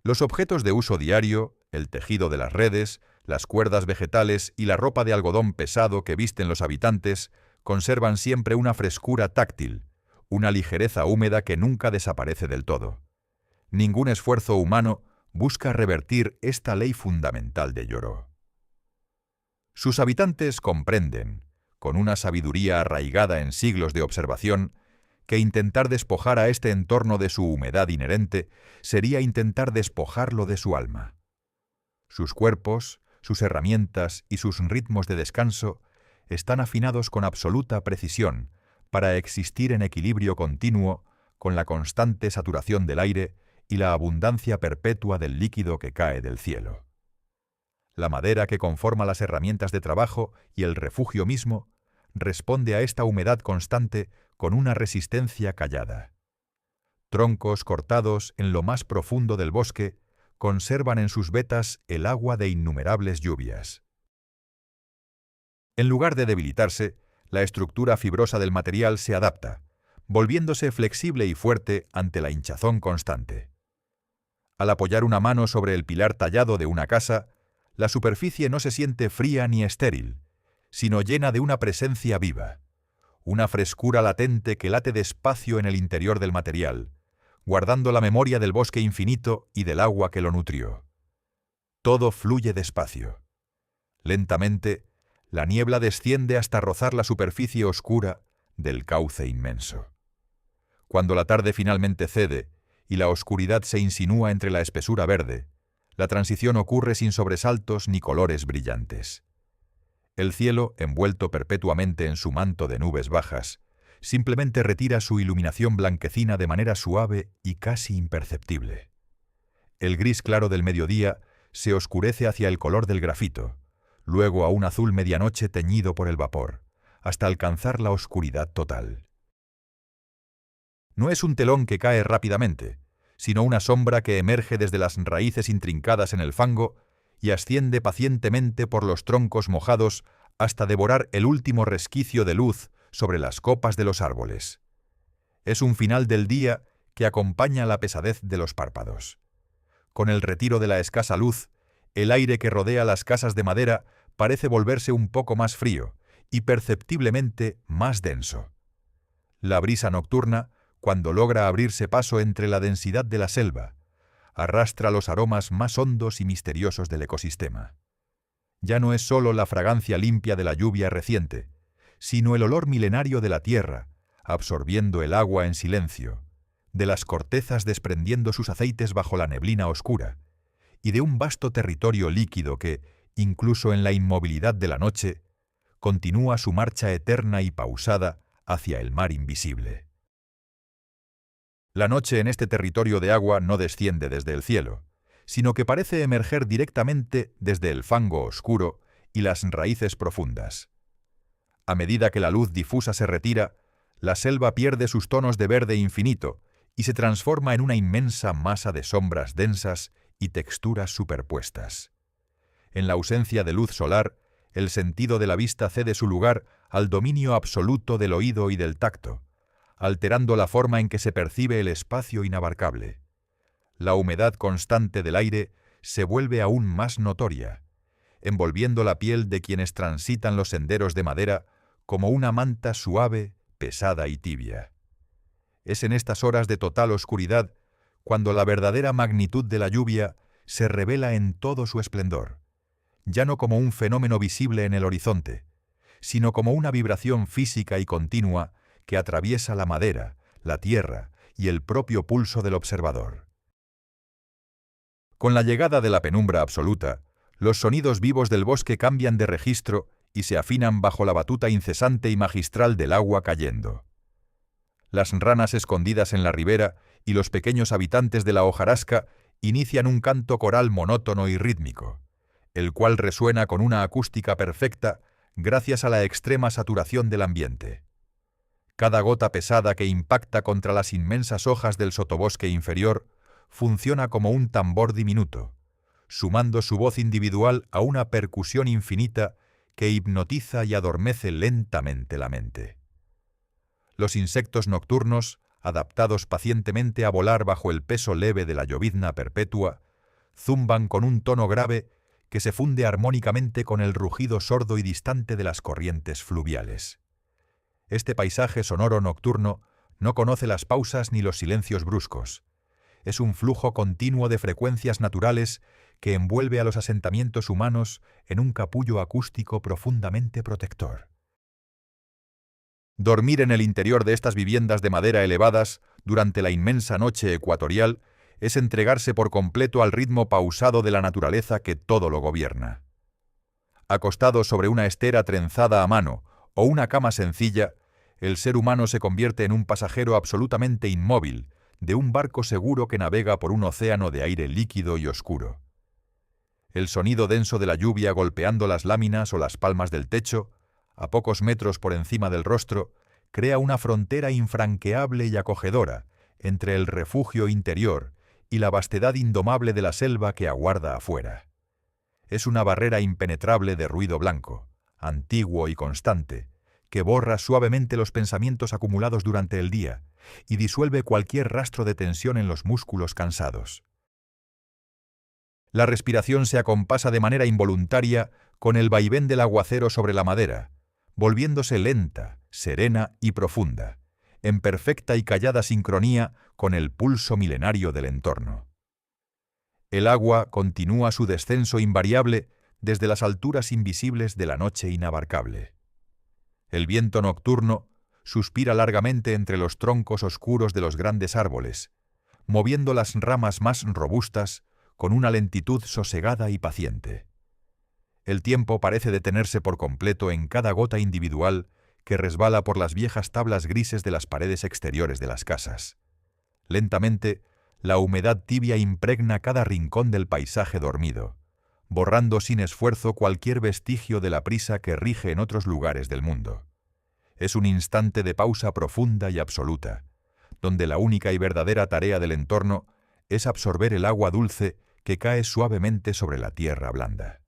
Los objetos de uso diario, el tejido de las redes, las cuerdas vegetales y la ropa de algodón pesado que visten los habitantes conservan siempre una frescura táctil, una ligereza húmeda que nunca desaparece del todo. Ningún esfuerzo humano busca revertir esta ley fundamental de Lloró. Sus habitantes comprenden, con una sabiduría arraigada en siglos de observación, que intentar despojar a este entorno de su humedad inherente sería intentar despojarlo de su alma. Sus cuerpos, sus herramientas y sus ritmos de descanso están afinados con absoluta precisión para existir en equilibrio continuo con la constante saturación del aire y la abundancia perpetua del líquido que cae del cielo. La madera que conforma las herramientas de trabajo y el refugio mismo responde a esta humedad constante con una resistencia callada. Troncos cortados en lo más profundo del bosque conservan en sus vetas el agua de innumerables lluvias. En lugar de debilitarse, la estructura fibrosa del material se adapta, volviéndose flexible y fuerte ante la hinchazón constante. Al apoyar una mano sobre el pilar tallado de una casa, la superficie no se siente fría ni estéril, sino llena de una presencia viva, una frescura latente que late despacio en el interior del material, guardando la memoria del bosque infinito y del agua que lo nutrió. Todo fluye despacio. Lentamente, la niebla desciende hasta rozar la superficie oscura del cauce inmenso. Cuando la tarde finalmente cede y la oscuridad se insinúa entre la espesura verde, la transición ocurre sin sobresaltos ni colores brillantes. El cielo, envuelto perpetuamente en su manto de nubes bajas, simplemente retira su iluminación blanquecina de manera suave y casi imperceptible. El gris claro del mediodía se oscurece hacia el color del grafito, luego a un azul medianoche teñido por el vapor, hasta alcanzar la oscuridad total. No es un telón que cae rápidamente, sino una sombra que emerge desde las raíces intrincadas en el fango y asciende pacientemente por los troncos mojados hasta devorar el último resquicio de luz sobre las copas de los árboles. Es un final del día que acompaña la pesadez de los párpados. Con el retiro de la escasa luz, el aire que rodea las casas de madera parece volverse un poco más frío y perceptiblemente más denso. La brisa nocturna, cuando logra abrirse paso entre la densidad de la selva, arrastra los aromas más hondos y misteriosos del ecosistema. ya no es sólo la fragancia limpia de la lluvia reciente, sino el olor milenario de la tierra, absorbiendo el agua en silencio, de las cortezas desprendiendo sus aceites bajo la neblina oscura, y de un vasto territorio líquido que, incluso en la inmovilidad de la noche, continúa su marcha eterna y pausada hacia el mar invisible. La noche en este territorio de agua no desciende desde el cielo, sino que parece emerger directamente desde el fango oscuro y las raíces profundas. A medida que la luz difusa se retira, la selva pierde sus tonos de verde infinito y se transforma en una inmensa masa de sombras densas y texturas superpuestas. En la ausencia de luz solar, el sentido de la vista cede su lugar al dominio absoluto del oído y del tacto, alterando la forma en que se percibe el espacio inabarcable. La humedad constante del aire se vuelve aún más notoria, envolviendo la piel de quienes transitan los senderos de madera como una manta suave, pesada y tibia. Es en estas horas de total oscuridad cuando la verdadera magnitud de la lluvia se revela en todo su esplendor, ya no como un fenómeno visible en el horizonte, sino como una vibración física y continua que atraviesa la madera, la tierra y el propio pulso del observador. Con la llegada de la penumbra absoluta, los sonidos vivos del bosque cambian de registro y se afinan bajo la batuta incesante y magistral del agua cayendo. Las ranas escondidas en la ribera y los pequeños habitantes de la hojarasca inician un canto coral monótono y rítmico, el cual resuena con una acústica perfecta gracias a la extrema saturación del ambiente. Cada gota pesada que impacta contra las inmensas hojas del sotobosque inferior funciona como un tambor diminuto, sumando su voz individual a una percusión infinita que hipnotiza y adormece lentamente la mente. Los insectos nocturnos, adaptados pacientemente a volar bajo el peso leve de la llovizna perpetua, zumban con un tono grave que se funde armónicamente con el rugido sordo y distante de las corrientes fluviales. Este paisaje sonoro nocturno no conoce las pausas ni los silencios bruscos. Es un flujo continuo de frecuencias naturales que envuelve a los asentamientos humanos en un capullo acústico profundamente protector. Dormir en el interior de estas viviendas de madera elevadas durante la inmensa noche ecuatorial es entregarse por completo al ritmo pausado de la naturaleza que todo lo gobierna. Acostado sobre una estera trenzada a mano o una cama sencilla, el ser humano se convierte en un pasajero absolutamente inmóvil de un barco seguro que navega por un océano de aire líquido y oscuro. El sonido denso de la lluvia golpeando las láminas o las palmas del techo, a pocos metros por encima del rostro, crea una frontera infranqueable y acogedora entre el refugio interior y la vastedad indomable de la selva que aguarda afuera. Es una barrera impenetrable de ruido blanco, antiguo y constante, que borra suavemente los pensamientos acumulados durante el día y disuelve cualquier rastro de tensión en los músculos cansados. La respiración se acompasa de manera involuntaria con el vaivén del aguacero sobre la madera, volviéndose lenta, serena y profunda, en perfecta y callada sincronía con el pulso milenario del entorno. El agua continúa su descenso invariable desde las alturas invisibles de la noche inabarcable. El viento nocturno suspira largamente entre los troncos oscuros de los grandes árboles, moviendo las ramas más robustas con una lentitud sosegada y paciente. El tiempo parece detenerse por completo en cada gota individual que resbala por las viejas tablas grises de las paredes exteriores de las casas. Lentamente, la humedad tibia impregna cada rincón del paisaje dormido, borrando sin esfuerzo cualquier vestigio de la prisa que rige en otros lugares del mundo. Es un instante de pausa profunda y absoluta, donde la única y verdadera tarea del entorno es absorber el agua dulce que cae suavemente sobre la tierra blanda.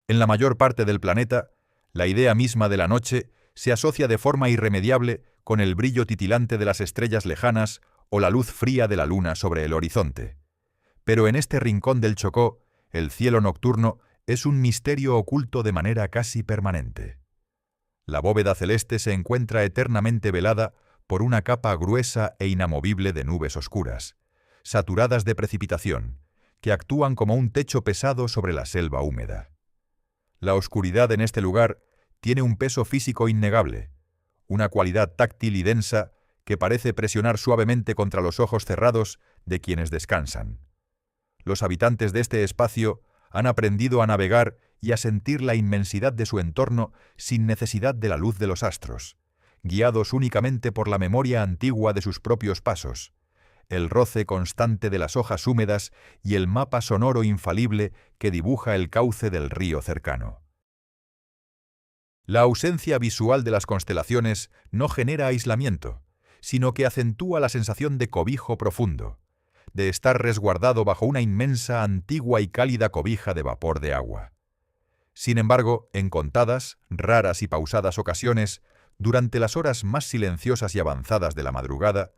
En la mayor parte del planeta, la idea misma de la noche se asocia de forma irremediable con el brillo titilante de las estrellas lejanas o la luz fría de la luna sobre el horizonte. Pero en este rincón del Chocó, el cielo nocturno es un misterio oculto de manera casi permanente. La bóveda celeste se encuentra eternamente velada por una capa gruesa e inamovible de nubes oscuras, saturadas de precipitación, que actúan como un techo pesado sobre la selva húmeda. La oscuridad en este lugar tiene un peso físico innegable, una cualidad táctil y densa que parece presionar suavemente contra los ojos cerrados de quienes descansan. Los habitantes de este espacio han aprendido a navegar y a sentir la inmensidad de su entorno sin necesidad de la luz de los astros, guiados únicamente por la memoria antigua de sus propios pasos, el roce constante de las hojas húmedas y el mapa sonoro infalible que dibuja el cauce del río cercano. La ausencia visual de las constelaciones no genera aislamiento, sino que acentúa la sensación de cobijo profundo, de estar resguardado bajo una inmensa, antigua y cálida cobija de vapor de agua. Sin embargo, en contadas, raras y pausadas ocasiones, durante las horas más silenciosas y avanzadas de la madrugada,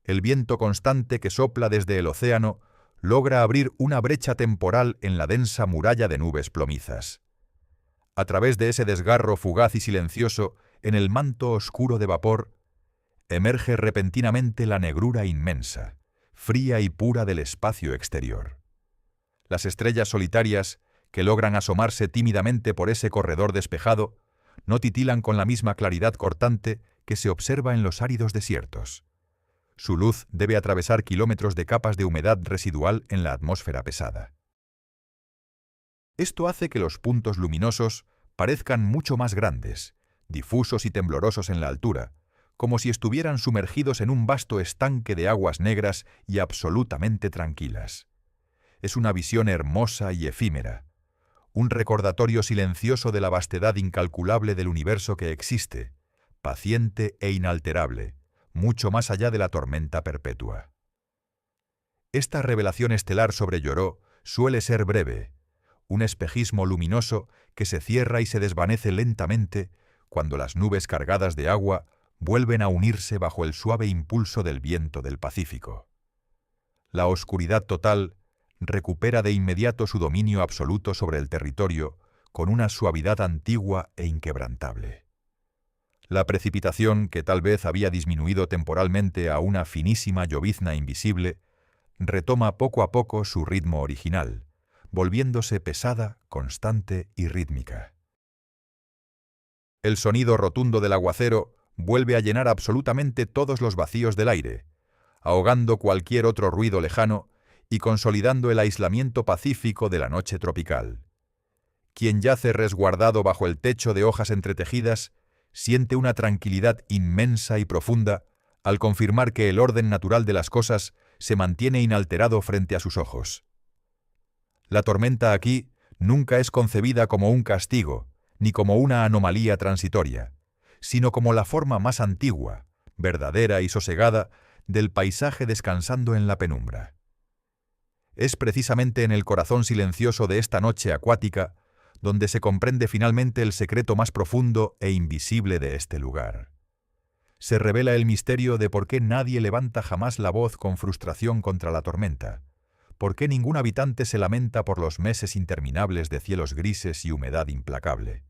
el viento constante que sopla desde el océano logra abrir una brecha temporal en la densa muralla de nubes plomizas. A través de ese desgarro fugaz y silencioso, en el manto oscuro de vapor, emerge repentinamente la negrura inmensa, fría y pura del espacio exterior. Las estrellas solitarias, que logran asomarse tímidamente por ese corredor despejado, no titilan con la misma claridad cortante que se observa en los áridos desiertos. Su luz debe atravesar kilómetros de capas de humedad residual en la atmósfera pesada. Esto hace que los puntos luminosos parezcan mucho más grandes, difusos y temblorosos en la altura, como si estuvieran sumergidos en un vasto estanque de aguas negras y absolutamente tranquilas. Es una visión hermosa y efímera, un recordatorio silencioso de la vastedad incalculable del universo que existe, paciente e inalterable, mucho más allá de la tormenta perpetua. Esta revelación estelar sobre Lloró suele ser breve, un espejismo luminoso que se cierra y se desvanece lentamente cuando las nubes cargadas de agua vuelven a unirse bajo el suave impulso del viento del Pacífico. La oscuridad total recupera de inmediato su dominio absoluto sobre el territorio con una suavidad antigua e inquebrantable. La precipitación, que tal vez había disminuido temporalmente a una finísima llovizna invisible, retoma poco a poco su ritmo original, volviéndose pesada, constante y rítmica. El sonido rotundo del aguacero vuelve a llenar absolutamente todos los vacíos del aire, ahogando cualquier otro ruido lejano y consolidando el aislamiento pacífico de la noche tropical. Quien yace resguardado bajo el techo de hojas entretejidas siente una tranquilidad inmensa y profunda al confirmar que el orden natural de las cosas se mantiene inalterado frente a sus ojos. La tormenta aquí nunca es concebida como un castigo, ni como una anomalía transitoria, sino como la forma más antigua, verdadera y sosegada del paisaje descansando en la penumbra. Es precisamente en el corazón silencioso de esta noche acuática donde se comprende finalmente el secreto más profundo e invisible de este lugar. Se revela el misterio de por qué nadie levanta jamás la voz con frustración contra la tormenta, por qué ningún habitante se lamenta por los meses interminables de cielos grises y humedad implacable.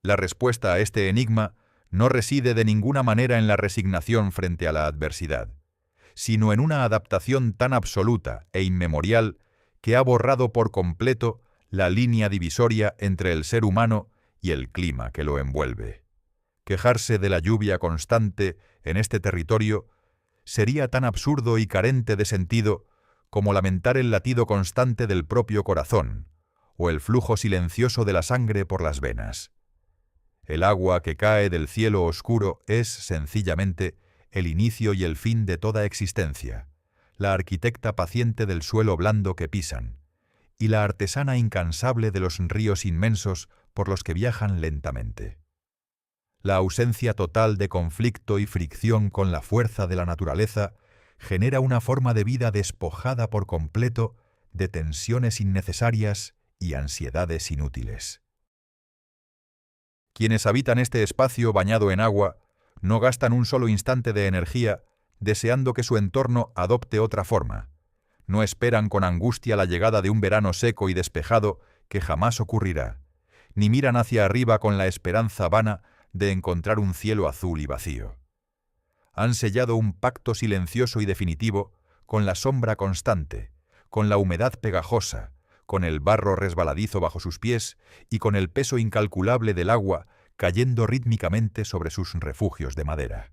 La respuesta a este enigma no reside de ninguna manera en la resignación frente a la adversidad, sino en una adaptación tan absoluta e inmemorial que ha borrado por completo la línea divisoria entre el ser humano y el clima que lo envuelve. Quejarse de la lluvia constante en este territorio sería tan absurdo y carente de sentido como lamentar el latido constante del propio corazón o el flujo silencioso de la sangre por las venas. El agua que cae del cielo oscuro es, sencillamente, el inicio y el fin de toda existencia, la arquitecta paciente del suelo blando que pisan, y la artesana incansable de los ríos inmensos por los que viajan lentamente. La ausencia total de conflicto y fricción con la fuerza de la naturaleza genera una forma de vida despojada por completo de tensiones innecesarias y ansiedades inútiles. Quienes habitan este espacio bañado en agua no gastan un solo instante de energía deseando que su entorno adopte otra forma. No esperan con angustia la llegada de un verano seco y despejado que jamás ocurrirá, ni miran hacia arriba con la esperanza vana de encontrar un cielo azul y vacío. Han sellado un pacto silencioso y definitivo con la sombra constante, con la humedad pegajosa, con el barro resbaladizo bajo sus pies y con el peso incalculable del agua cayendo rítmicamente sobre sus refugios de madera.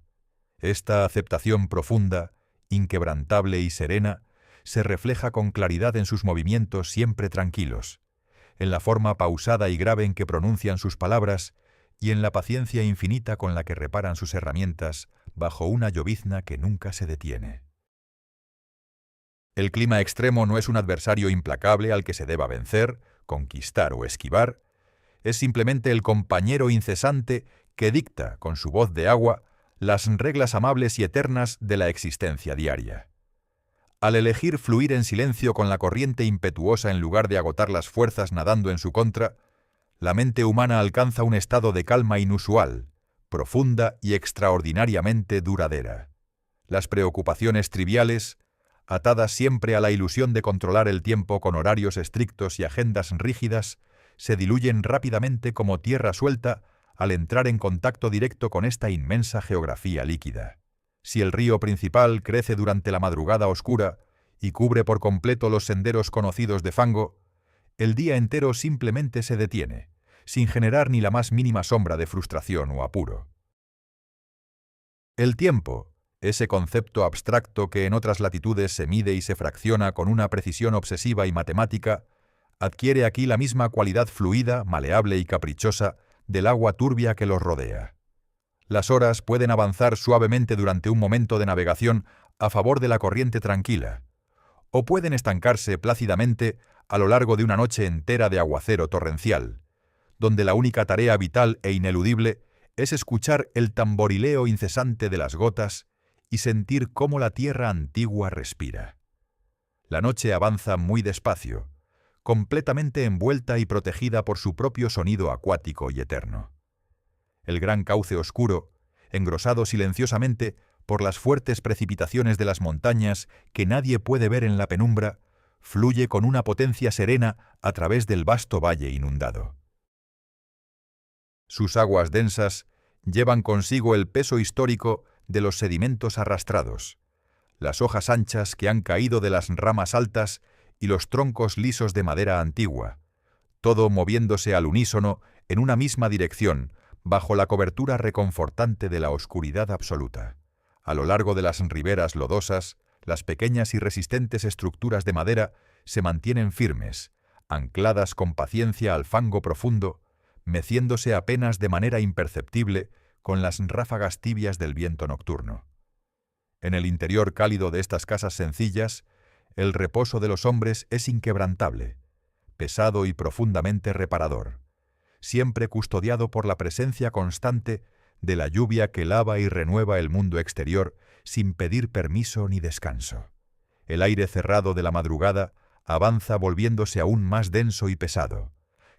Esta aceptación profunda, inquebrantable y serena, se refleja con claridad en sus movimientos siempre tranquilos, en la forma pausada y grave en que pronuncian sus palabras y en la paciencia infinita con la que reparan sus herramientas bajo una llovizna que nunca se detiene. El clima extremo no es un adversario implacable al que se deba vencer, conquistar o esquivar, es simplemente el compañero incesante que dicta, con su voz de agua, las reglas amables y eternas de la existencia diaria. Al elegir fluir en silencio con la corriente impetuosa en lugar de agotar las fuerzas nadando en su contra, la mente humana alcanza un estado de calma inusual, profunda y extraordinariamente duradera. Las preocupaciones triviales, atadas siempre a la ilusión de controlar el tiempo con horarios estrictos y agendas rígidas, se diluyen rápidamente como tierra suelta al entrar en contacto directo con esta inmensa geografía líquida. Si el río principal crece durante la madrugada oscura y cubre por completo los senderos conocidos de fango, el día entero simplemente se detiene, sin generar ni la más mínima sombra de frustración o apuro. El tiempo, ese concepto abstracto que en otras latitudes se mide y se fracciona con una precisión obsesiva y matemática, adquiere aquí la misma cualidad fluida, maleable y caprichosa del agua turbia que los rodea. Las horas pueden avanzar suavemente durante un momento de navegación a favor de la corriente tranquila, o pueden estancarse plácidamente a lo largo de una noche entera de aguacero torrencial, donde la única tarea vital e ineludible es escuchar el tamborileo incesante de las gotas y sentir cómo la tierra antigua respira. La noche avanza muy despacio, completamente envuelta y protegida por su propio sonido acuático y eterno. El gran cauce oscuro, engrosado silenciosamente por las fuertes precipitaciones de las montañas que nadie puede ver en la penumbra, fluye con una potencia serena a través del vasto valle inundado. Sus aguas densas llevan consigo el peso histórico de los sedimentos arrastrados, las hojas anchas que han caído de las ramas altas y los troncos lisos de madera antigua, todo moviéndose al unísono en una misma dirección, bajo la cobertura reconfortante de la oscuridad absoluta. A lo largo de las riberas lodosas, las pequeñas y resistentes estructuras de madera se mantienen firmes, ancladas con paciencia al fango profundo, meciéndose apenas de manera imperceptible con las ráfagas tibias del viento nocturno. En el interior cálido de estas casas sencillas, el reposo de los hombres es inquebrantable, pesado y profundamente reparador, siempre custodiado por la presencia constante de la lluvia que lava y renueva el mundo exterior sin pedir permiso ni descanso. El aire cerrado de la madrugada avanza volviéndose aún más denso y pesado,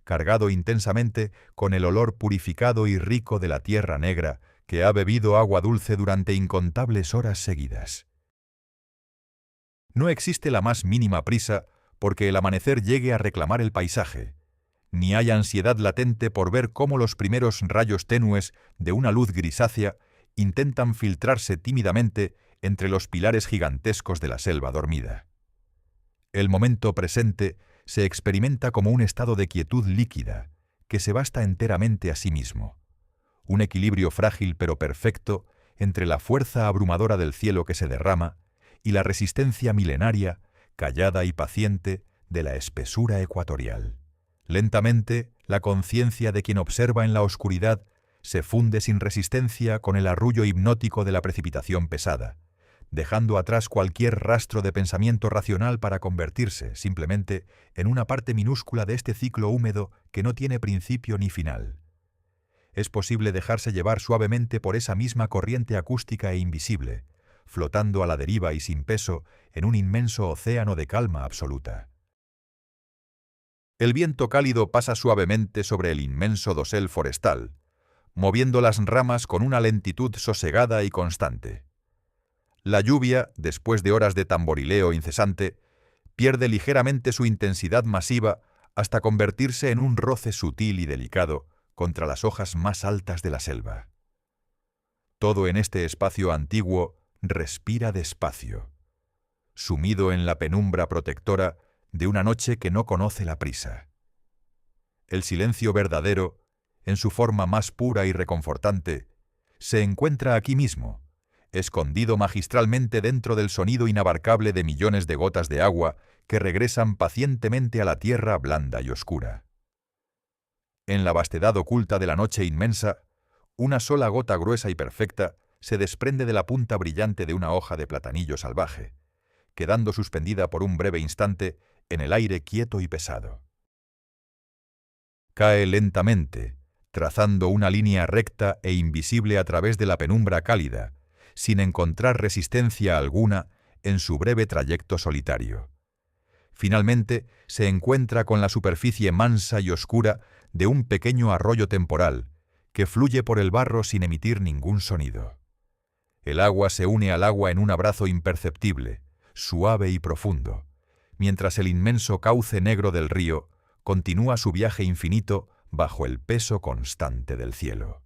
cargado intensamente con el olor purificado y rico de la tierra negra que ha bebido agua dulce durante incontables horas seguidas. No existe la más mínima prisa porque el amanecer llegue a reclamar el paisaje, ni hay ansiedad latente por ver cómo los primeros rayos tenues de una luz grisácea intentan filtrarse tímidamente entre los pilares gigantescos de la selva dormida. El momento presente se experimenta como un estado de quietud líquida que se basta enteramente a sí mismo, un equilibrio frágil pero perfecto entre la fuerza abrumadora del cielo que se derrama y la resistencia milenaria, callada y paciente, de la espesura ecuatorial. Lentamente, la conciencia de quien observa en la oscuridad se funde sin resistencia con el arrullo hipnótico de la precipitación pesada, dejando atrás cualquier rastro de pensamiento racional para convertirse, simplemente, en una parte minúscula de este ciclo húmedo que no tiene principio ni final. Es posible dejarse llevar suavemente por esa misma corriente acústica e invisible, flotando a la deriva y sin peso en un inmenso océano de calma absoluta. El viento cálido pasa suavemente sobre el inmenso dosel forestal, moviendo las ramas con una lentitud sosegada y constante. La lluvia, después de horas de tamborileo incesante, pierde ligeramente su intensidad masiva hasta convertirse en un roce sutil y delicado contra las hojas más altas de la selva. Todo en este espacio antiguo respira despacio. sumido en la penumbra protectora de una noche que no conoce la prisa. El silencio verdadero, en su forma más pura y reconfortante, se encuentra aquí mismo, escondido magistralmente dentro del sonido inabarcable de millones de gotas de agua que regresan pacientemente a la tierra blanda y oscura. En la vastedad oculta de la noche inmensa, una sola gota gruesa y perfecta se desprende de la punta brillante de una hoja de platanillo salvaje, quedando suspendida por un breve instante en el aire quieto y pesado. Cae lentamente, trazando una línea recta e invisible a través de la penumbra cálida, sin encontrar resistencia alguna en su breve trayecto solitario. Finalmente, se encuentra con la superficie mansa y oscura de un pequeño arroyo temporal, que fluye por el barro sin emitir ningún sonido. El agua se une al agua en un abrazo imperceptible, suave y profundo, mientras el inmenso cauce negro del río continúa su viaje infinito bajo el peso constante del cielo.